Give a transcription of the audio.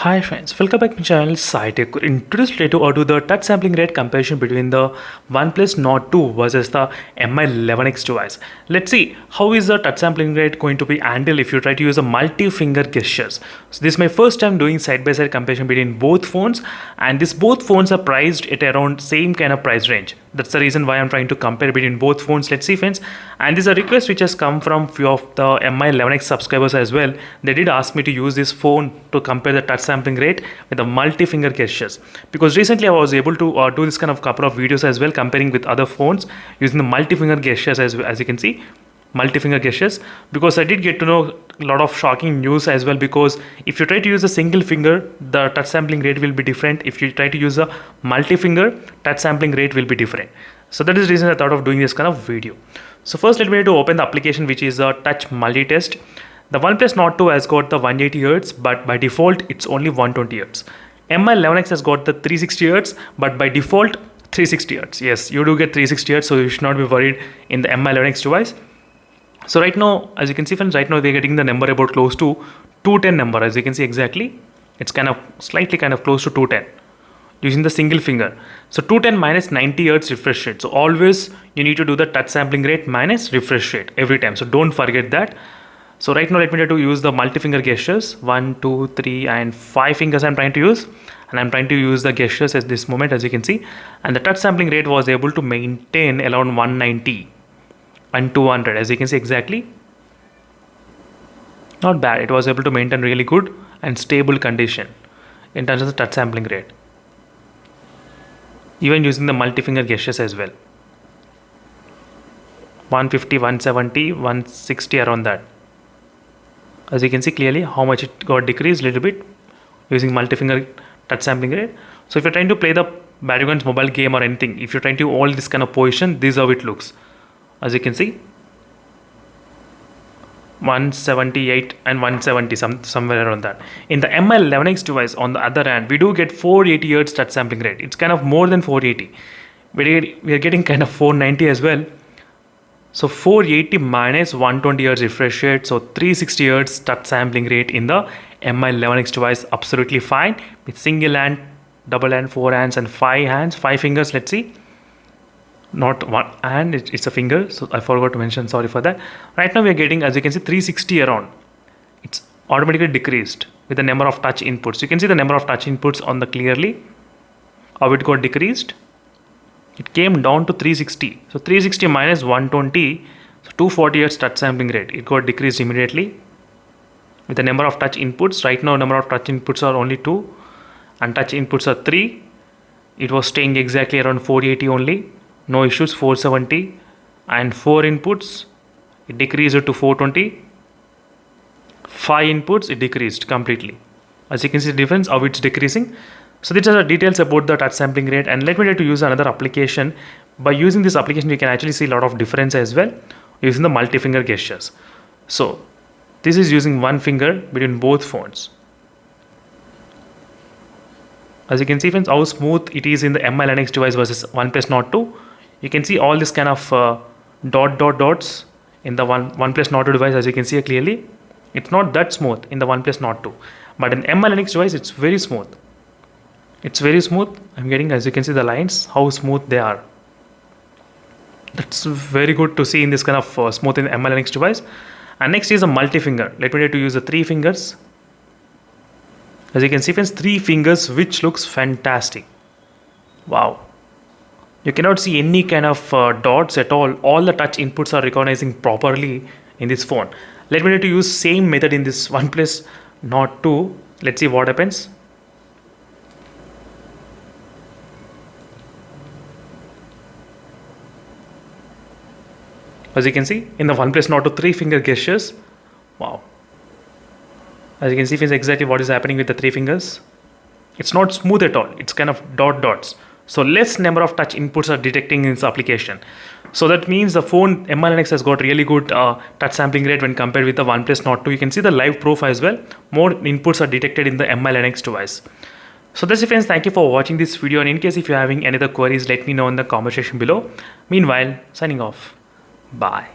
Hi friends, welcome back to my channel SciTech. In today's video, I'll do the touch sampling rate comparison between the OnePlus Nord 2 versus the Mi11X device. Let's see how is the touch sampling rate going to be handled if you try to use a multi-finger gestures. So this is my first time doing side-by-side comparison between both phones, and these both phones are priced at around same kind of price range. That's the reason why I'm trying to compare between both phones. Let's see friends, and this is a request which has come from few of the Mi11X subscribers as well. They did ask me to use this phone to compare the touch sampling rate with the multi-finger gestures, because recently I was able to do this kind of couple of videos as well, comparing with other phones using the multi-finger gestures as you can see, multi-finger gestures, because I did get to know a lot of shocking news as well, because if you try to use a single finger, the touch sampling rate will be different. If you try to use a multi-finger, touch sampling rate will be different. So that is the reason I thought of doing this kind of video. So first let me to open the application, which is a touch multi-test. The OnePlus Nord 2 has got the 180Hz, but by default it's only 120Hz. Mi11X has got the 360Hz, but by default 360Hz. Yes, you do get 360Hz, so you should not be worried in the Mi11X device. So right now, as you can see friends, right now they're getting the number about close to 210 number. As you can see exactly, it's kind of slightly close to 210 using the single finger. So 210 minus 90Hz refresh rate. So always you need to do the touch sampling rate minus refresh rate every time. So don't forget that. So right now let me try to use the multi-finger gestures. 1, 2, 3 and 5 fingers I'm trying to use. And I'm trying to use the gestures at this moment, as you can see. And the touch sampling rate was able to maintain around 190 and 200, as you can see exactly. Not bad. It was able to maintain really good and stable condition in terms of the touch sampling rate, even using the multi-finger gestures as well. 150, 170, 160, around that. As you can see clearly how much it got decreased a little bit using multi-finger touch sampling rate. So if you're trying to play the Battlegrounds mobile game or anything, if you're trying to hold this kind of position, this is how it looks. As you can see, 178 and 170, somewhere around that. In the Mi11X device, on the other hand, we do get 480Hz touch sampling rate. It's kind of more than 480. We are getting kind of 490 as well. So 480 minus 120Hz refresh rate, so 360Hz touch sampling rate in the Mi11X device, absolutely fine with single hand, double hand, 4 hands and 5 hands, 5 fingers. Let's see, not one hand, it's a finger, so I forgot to mention, sorry for that. Right now we are getting, as you can see, 360 around. It's automatically decreased with the number of touch inputs. You can see the number of touch inputs on the clearly how it got decreased. It came down to 360. So 360 minus 120, so 240Hz touch sampling rate. It got decreased immediately with the number of touch inputs. Right now number of touch inputs are only 2 and touch inputs are 3. It was staying exactly around 480 only. No issues, 470 and 4 inputs. It decreased to 420. 5 inputs, it decreased completely. As you can see the difference, how it's decreasing. So these are the details about the touch sampling rate, and let me try to use another application. By using this application, you can actually see a lot of difference as well using the multi-finger gestures. So this is using one finger between both phones. As you can see friends, how smooth it is in the Mi11X device versus OnePlus Nord 2. You can see all this kind of dots in the OnePlus Nord 2 device. As you can see clearly, it's not that smooth in the OnePlus Nord 2, but in Mi11X device it's very smooth. It's very smooth. I'm getting, as you can see, the lines, how smooth they are. That's very good to see in this kind of smooth in the Mi11X device. And next is a multi-finger. Let me try to use the 3 fingers. As you can see friends, 3 fingers, which looks fantastic. Wow. You cannot see any kind of dots at all. All the touch inputs are recognizing properly in this phone. Let me try to use same method in this OnePlus Nord 2. Let's see what happens. As you can see in the OnePlus Nord 2, 3 finger gestures. Wow. As you can see, it's exactly what is happening with the 3 fingers. It's not smooth at all. It's kind of dots. So less number of touch inputs are detecting in this application. So that means the phone Mi11X has got really good touch sampling rate when compared with the OnePlus Nord 2. You can see the live proof as well. More inputs are detected in the Mi11X device. So that's it friends. Thank you for watching this video, and in case if you're having any other queries, let me know in the comment section below. Meanwhile, signing off. Bye.